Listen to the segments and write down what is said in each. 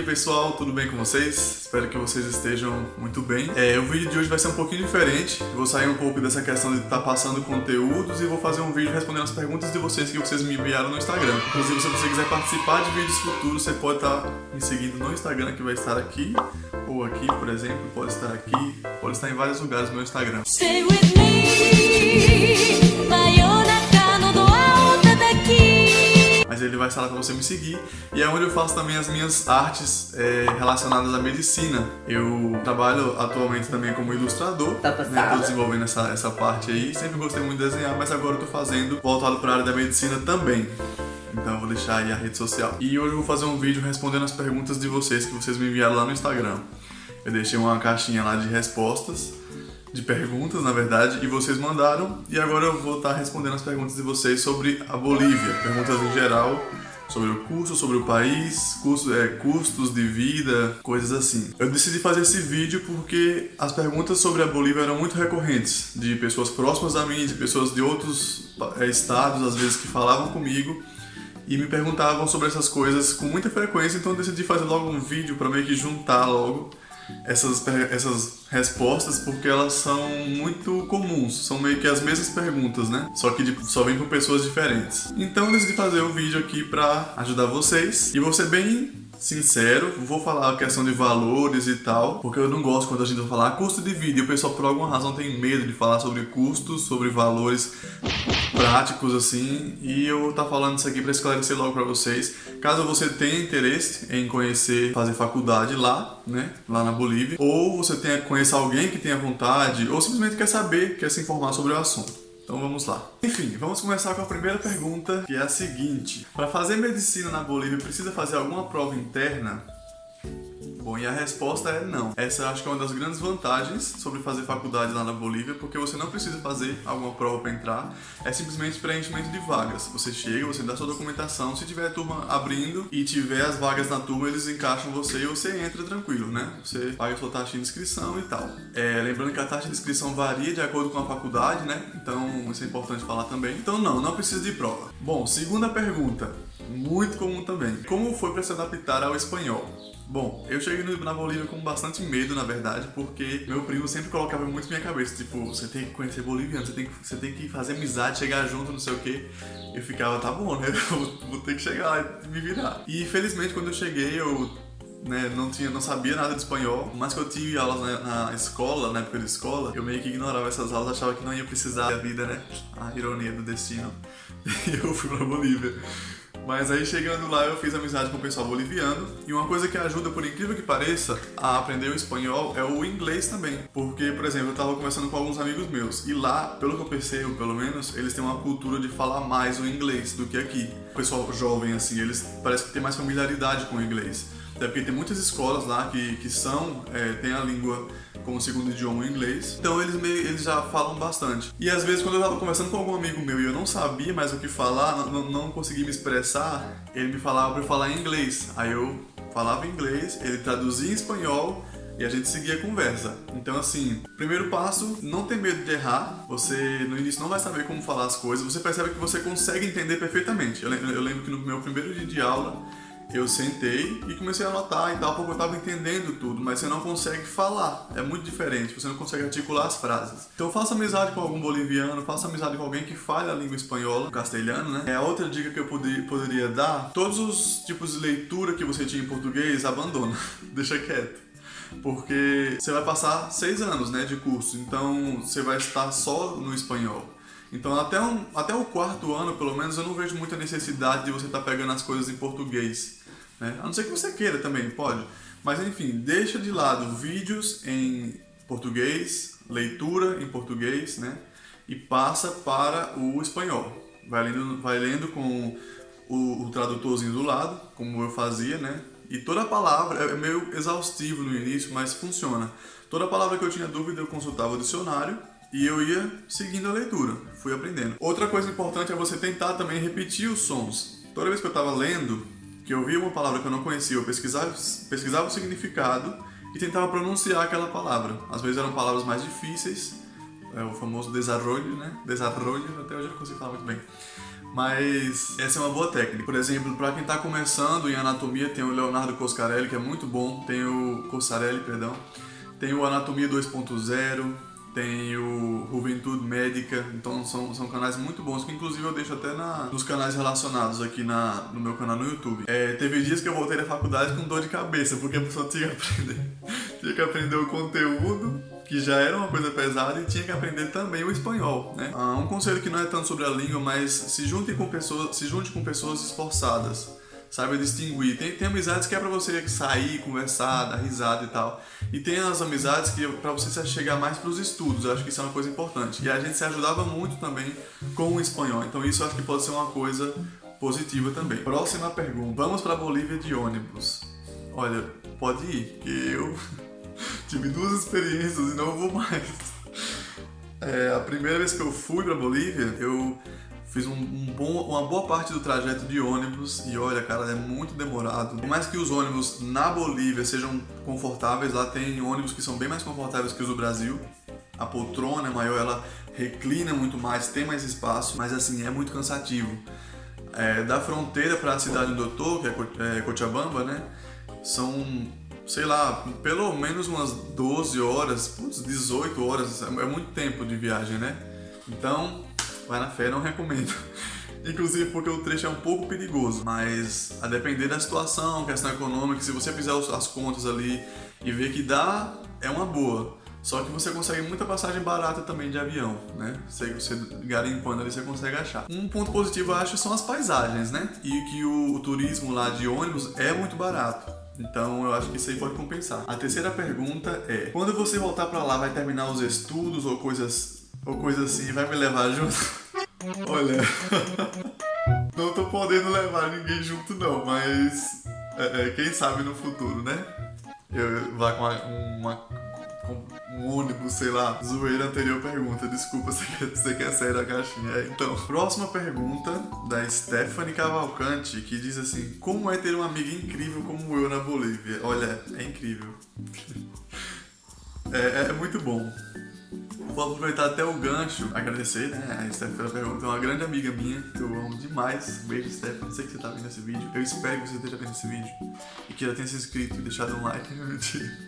dia pessoal, tudo bem com vocês? Espero que vocês estejam muito bem. O vídeo de hoje vai ser um pouquinho diferente. Eu vou sair um pouco dessa questão de estar passando conteúdos e vou fazer um vídeo respondendo as perguntas de vocês que vocês me enviaram no Instagram. Inclusive, se você quiser participar de vídeos futuros, você pode estar me seguindo no Instagram, que vai estar aqui, ou aqui, por exemplo, pode estar aqui, pode estar em vários lugares no meu Instagram. Stay with me, Mas ele vai estar lá para você me seguir, e é onde eu faço também as minhas artes relacionadas à medicina. Eu trabalho atualmente também como ilustrador, estou desenvolvendo essa parte aí. Sempre gostei muito de desenhar, mas agora eu tô fazendo voltado para a área da medicina também. Então eu vou deixar aí a rede social. E hoje eu vou fazer um vídeo respondendo as perguntas de vocês que vocês me enviaram lá no Instagram. Eu deixei uma caixinha lá de respostas, de perguntas, na verdade, e vocês mandaram, e agora eu vou estar respondendo as perguntas de vocês sobre a Bolívia, perguntas em geral, sobre o curso, sobre o país, custos de vida, coisas assim. Eu decidi fazer esse vídeo porque as perguntas sobre a Bolívia eram muito recorrentes, de pessoas próximas a mim, de pessoas de outros estados, às vezes, que falavam comigo, e me perguntavam sobre essas coisas com muita frequência, então eu decidi fazer logo um vídeo para meio que juntar logo essas respostas, porque elas são muito comuns, são meio que as mesmas perguntas, né? Só que só vem com pessoas diferentes. Então eu decidi fazer um vídeo aqui pra ajudar vocês, e vou ser bem sincero, vou falar a questão de valores e tal, porque eu não gosto quando a gente vai falar custo de vida, e o pessoal por alguma razão tem medo de falar sobre custos, sobre valores práticos assim, e eu vou estar falando isso aqui para esclarecer logo para vocês. Caso você tenha interesse em conhecer, fazer faculdade lá, né, lá na Bolívia, ou você conheça alguém que tenha vontade, ou simplesmente quer saber, quer se informar sobre o assunto. Então vamos lá. Enfim, vamos começar com a primeira pergunta, que é a seguinte: para fazer medicina na Bolívia, precisa fazer alguma prova interna? Bom, e a resposta é não. Essa eu acho que é uma das grandes vantagens sobre fazer faculdade lá na Bolívia, porque você não precisa fazer alguma prova para entrar, é simplesmente preenchimento de vagas. Você chega, você dá sua documentação, se tiver turma abrindo e tiver as vagas na turma, eles encaixam você e você entra tranquilo, né? Você paga a sua taxa de inscrição e tal. Lembrando que a taxa de inscrição varia de acordo com a faculdade, né? Então isso é importante falar também. Então não precisa de prova. Bom, segunda pergunta, muito comum também: como foi para se adaptar ao espanhol? Bom, eu cheguei na Bolívia com bastante medo, na verdade, porque meu primo sempre colocava muito na minha cabeça, tipo, você tem que conhecer boliviano, você tem que fazer amizade, chegar junto, não sei o quê. Eu ficava, tá bom, né, vou ter que chegar lá e me virar. E felizmente quando eu cheguei, eu não sabia nada de espanhol, mas que eu tive aulas na escola, na época de escola, eu meio que ignorava essas aulas, achava que não ia precisar da vida, né, a ironia do destino, e eu fui pra Bolívia. Mas aí chegando lá eu fiz amizade com o pessoal boliviano, e uma coisa que ajuda, por incrível que pareça, a aprender o espanhol é o inglês também. Porque, por exemplo, eu tava conversando com alguns amigos meus, e lá, pelo que eu percebo, pelo menos, eles têm uma cultura de falar mais o inglês do que aqui. O pessoal jovem, assim, eles parece que tem mais familiaridade com o inglês. Até porque tem muitas escolas lá que tem a língua como segundo idioma o inglês, então eles já falam bastante. E às vezes quando eu tava conversando com algum amigo meu e eu não sabia mais o que falar, não conseguia me expressar, ele me falava pra eu falar em inglês. Aí eu falava em inglês, ele traduzia em espanhol e a gente seguia a conversa. Então assim, primeiro passo, não ter medo de errar. Você no início não vai saber como falar as coisas, você percebe que você consegue entender perfeitamente. Eu lembro que no meu primeiro dia de aula, eu sentei e comecei a anotar e tal, porque eu estava entendendo tudo, mas você não consegue falar, é muito diferente, você não consegue articular as frases. Então faça amizade com algum boliviano, faça amizade com alguém que fale a língua espanhola, o castelhano, né? A outra dica que eu poderia dar: todos os tipos de leitura que você tinha em português, abandona, deixa quieto. Porque você vai passar 6 anos, né, de curso, então você vai estar só no espanhol. Então até o 4º ano, pelo menos, eu não vejo muita necessidade de você estar pegando as coisas em português, né? A não ser que você queira também, pode. Mas enfim, deixa de lado vídeos em português, leitura em português, né? E passa para o espanhol. Vai lendo com o tradutorzinho do lado, como eu fazia, né? E toda palavra é meio exaustivo no início, mas funciona. Toda palavra que eu tinha dúvida, eu consultava o dicionário e eu ia seguindo a leitura, fui aprendendo. Outra coisa importante é você tentar também repetir os sons. Toda vez que eu estava lendo, que eu via uma palavra que eu não conhecia, eu pesquisava o significado e tentava pronunciar aquela palavra. Às vezes eram palavras mais difíceis, o famoso desarrollo, né? Desarrollo, até hoje eu não consigo falar muito bem. Mas essa é uma boa técnica. Por exemplo, para quem está começando em anatomia, tem o Leonardo Coscarelli, que é muito bom. Tem o Cossarelli, perdão. Tem o Anatomia 2.0. Tem o Juventude Médica. Então são canais muito bons, que inclusive eu deixo até nos canais relacionados aqui no meu canal no YouTube. Teve dias que eu voltei da faculdade com dor de cabeça, porque a pessoa tinha que aprender o conteúdo, que já era uma coisa pesada, e tinha que aprender também o espanhol, né? Um conselho que não é tanto sobre a língua, mas se junte com pessoas esforçadas, saiba distinguir. Tem amizades que é pra você sair, conversar, dar risada e tal, e tem as amizades que é pra você chegar mais pros estudos. Eu acho que isso é uma coisa importante, e a gente se ajudava muito também com o espanhol, então isso eu acho que pode ser uma coisa positiva também. Próxima pergunta: vamos pra Bolívia de ônibus? Olha, pode ir, que eu tive 2 experiências e não vou mais. A primeira vez que eu fui pra Bolívia, eu fiz uma boa parte do trajeto de ônibus, e olha, cara, é muito demorado. Por mais que os ônibus na Bolívia sejam confortáveis, lá tem ônibus que são bem mais confortáveis que os do Brasil. A poltrona é maior, ela reclina muito mais, tem mais espaço, mas assim, é muito cansativo. Da fronteira para a cidade onde eu tô, que é Cochabamba, né, são, sei lá, pelo menos umas 12 horas, 18 horas, é muito tempo de viagem, né? Então, vai na fé, não recomendo. Inclusive porque o trecho é um pouco perigoso, mas a depender da situação, questão econômica, se você fizer as contas ali e ver que dá, é uma boa. Só que você consegue muita passagem barata também de avião, né? Você garimpando ali, você consegue achar. Um ponto positivo, eu acho, são as paisagens, né? E que o turismo lá de ônibus é muito barato. Então eu acho que isso aí pode compensar. A terceira pergunta é: quando você voltar pra lá, vai terminar os estudos ou coisas assim, vai me levar junto? Olha, não tô podendo levar ninguém junto não, mas quem sabe no futuro, né? Eu vá com um ônibus, sei lá. Zoeira, anterior pergunta, desculpa, você quer sair da caixinha. Então, próxima pergunta da Stephanie Cavalcante, que diz assim: como é ter uma amiga incrível como eu na Bolívia? Olha, é incrível. É muito bom. Vou aproveitar até o gancho, agradecer, né? A Stephanie pergunta, é uma grande amiga minha, que eu amo demais. Beijo, Stephanie, sei que você tá vendo esse vídeo. Eu espero que você esteja vendo esse vídeo e que ela tenha se inscrito e deixado um like. Mentira.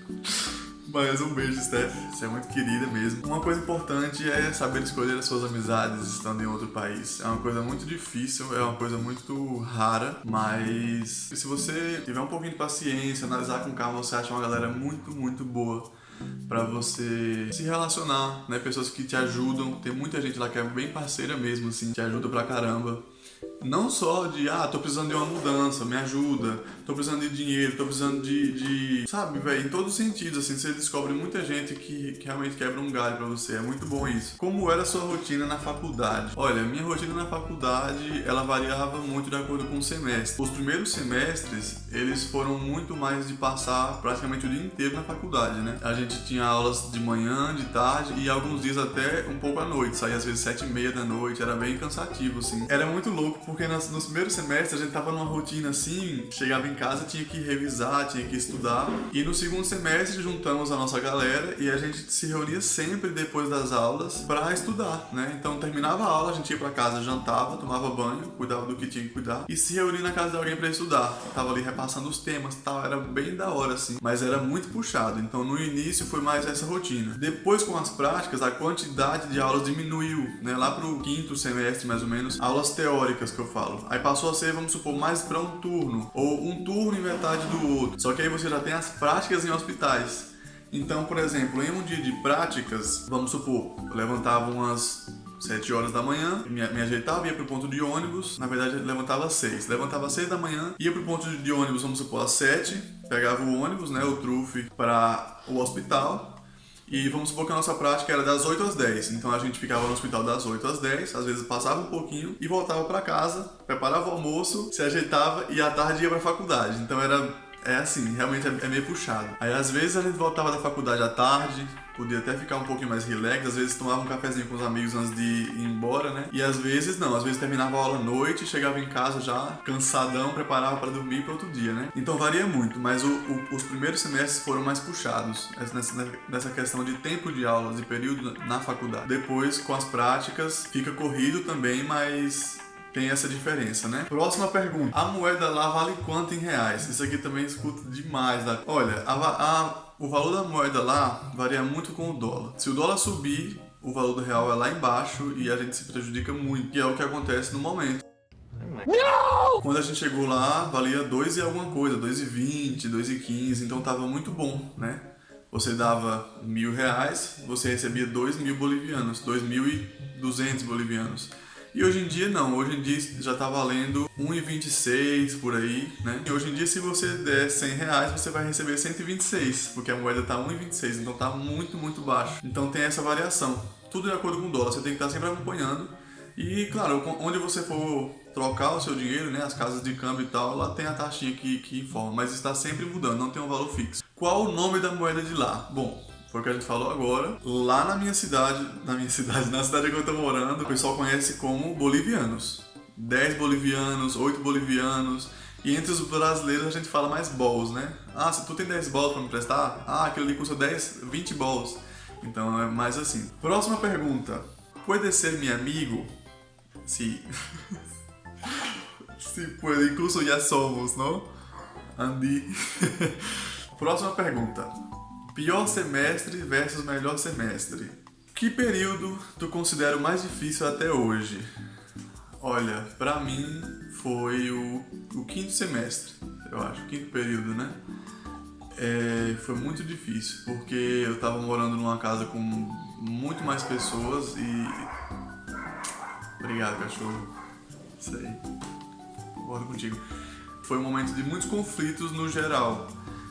Mas um beijo, Steph, você é muito querida mesmo. Uma coisa importante é saber escolher as suas amizades estando em outro país. É uma coisa muito difícil, é uma coisa muito rara, mas se você tiver um pouquinho de paciência, analisar com calma, você acha uma galera muito, muito boa pra você se relacionar, né? Pessoas que te ajudam. Tem muita gente lá que é bem parceira mesmo, assim, te ajuda pra caramba. Não só de, tô precisando de uma mudança, me ajuda, tô precisando de dinheiro, tô precisando de sabe, velho, em todos os sentidos, assim, você descobre muita gente que realmente quebra um galho pra você, é muito bom isso. Como era a sua rotina na faculdade? Olha, minha rotina na faculdade, ela variava muito de acordo com o semestre. Os primeiros semestres, eles foram muito mais de passar praticamente o dia inteiro na faculdade, né? A gente tinha aulas de manhã, de tarde e alguns dias até um pouco à noite, saía às vezes 7h30 da noite, era bem cansativo, assim. Era muito louco, porque nos primeiros semestres a gente tava numa rotina assim, chegava em casa, tinha que revisar, tinha que estudar, e no segundo semestre juntamos a nossa galera e a gente se reunia sempre depois das aulas pra estudar, né? Então terminava a aula, a gente ia pra casa, jantava, tomava banho, cuidava do que tinha que cuidar e se reunia na casa de alguém pra estudar. Tava ali repassando os temas e tal, era bem da hora assim, mas era muito puxado. Então no início foi mais essa rotina. Depois com as práticas, a quantidade de aulas diminuiu, né? Lá pro quinto semestre mais ou menos, aulas teóricas que eu falo. Aí passou a ser, vamos supor, mais pra um turno, ou um turno em metade do outro. Só que aí você já tem as práticas em hospitais. Então, por exemplo, em um dia de práticas, vamos supor, eu levantava umas 7 horas da manhã, me ajeitava, ia pro ponto de ônibus, na verdade eu levantava às 6. Levantava às 6 da manhã, ia pro ponto de ônibus, vamos supor, às 7, pegava o ônibus, né, o trufe, para o hospital. E vamos supor que a nossa prática era das 8 às 10, então a gente ficava no hospital das 8 às 10, às vezes passava um pouquinho e voltava para casa, preparava o almoço, se ajeitava e à tarde ia para a faculdade. Então é assim, realmente é meio puxado. Aí às vezes a gente voltava da faculdade à tarde, podia até ficar um pouquinho mais relax, às vezes tomava um cafezinho com os amigos antes de ir embora, né? E às vezes não, às vezes terminava a aula à noite, chegava em casa já cansadão, preparava para dormir para outro dia, né? Então varia muito, mas os primeiros semestres foram mais puxados nessa questão de tempo de aulas, de período na faculdade. Depois, com as práticas, fica corrido também, mas tem essa diferença, né? Próxima pergunta. A moeda lá vale quanto em reais? Isso aqui também escuto demais. Olha, o valor da moeda lá varia muito com o dólar. Se o dólar subir, o valor do real é lá embaixo e a gente se prejudica muito, que é o que acontece no momento. Não! Quando a gente chegou lá, valia 2 e alguma coisa, 2,20, 2,15, então tava muito bom, né? Você dava R$1.000, você recebia 2.000 bolivianos, 2.200 bolivianos. E hoje em dia não, hoje em dia já tá valendo 1,26 por aí, né? E hoje em dia se você der R$100, você vai receber 126, porque a moeda tá 1,26, então tá muito, muito baixo. Então tem essa variação, tudo de acordo com o dólar, você tem que estar sempre acompanhando. E claro, onde você for trocar o seu dinheiro, né, as casas de câmbio e tal, lá tem a taxinha que informa, mas está sempre mudando, não tem um valor fixo. Qual o nome da moeda de lá? Bom, foi o que a gente falou agora. Lá na cidade que eu tô morando, o pessoal conhece como bolivianos. 10 bolivianos, 8 bolivianos. E entre os brasileiros a gente fala mais bols, né? Ah, se tu tem 10 bols pra me emprestar, aquilo ali custa 20 bols. Então é mais assim. Próxima pergunta. Pode ser meu amigo? Sim. Se pode, incluso já somos, não? Andy. Próxima pergunta. Pior semestre versus melhor semestre. Que período tu considera o mais difícil até hoje? Olha, pra mim foi o quinto semestre, eu acho, quinto período, né? Foi muito difícil, porque eu tava morando numa casa com muito mais pessoas e... Obrigado, cachorro. Isso aí. Concordo contigo. Foi um momento de muitos conflitos no geral.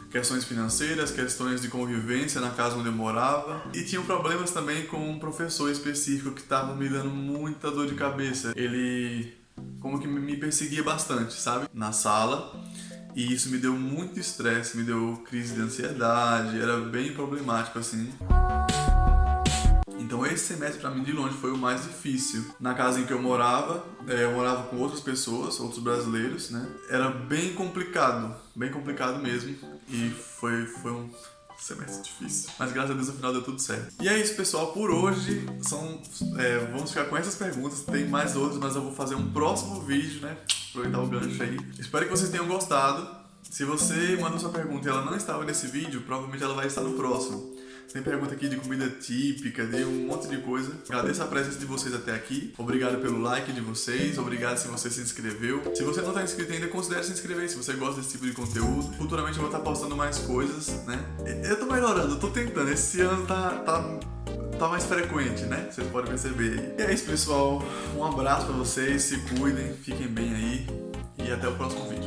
Questões financeiras, questões de convivência na casa onde eu morava. E tinham problemas também com um professor específico que estava me dando muita dor de cabeça. Ele como que me perseguia bastante, sabe? Na sala. E isso me deu muito estresse, me deu crise de ansiedade, era bem problemático assim. Então esse semestre pra mim de longe foi o mais difícil. Na casa em que eu morava com outras pessoas, outros brasileiros, né? Era bem complicado mesmo. E foi um semestre difícil. Mas graças a Deus no final deu tudo certo. E é isso, pessoal, por hoje vamos ficar com essas perguntas. Tem mais outras, mas eu vou fazer um próximo vídeo, né? Aproveitar o gancho aí. Espero que vocês tenham gostado. Se você mandou sua pergunta e ela não estava nesse vídeo, provavelmente ela vai estar no próximo. Tem pergunta aqui de comida típica, de um monte de coisa. Agradeço a presença de vocês até aqui. Obrigado pelo like de vocês. Obrigado se você se inscreveu. Se você não está inscrito ainda, considere se inscrever se você gosta desse tipo de conteúdo. Futuramente eu vou estar postando mais coisas, né? Eu tô melhorando, eu tô tentando. Esse ano tá mais frequente, né? Vocês podem perceber. E é isso, pessoal. Um abraço pra vocês. Se cuidem, fiquem bem aí. E até o próximo vídeo.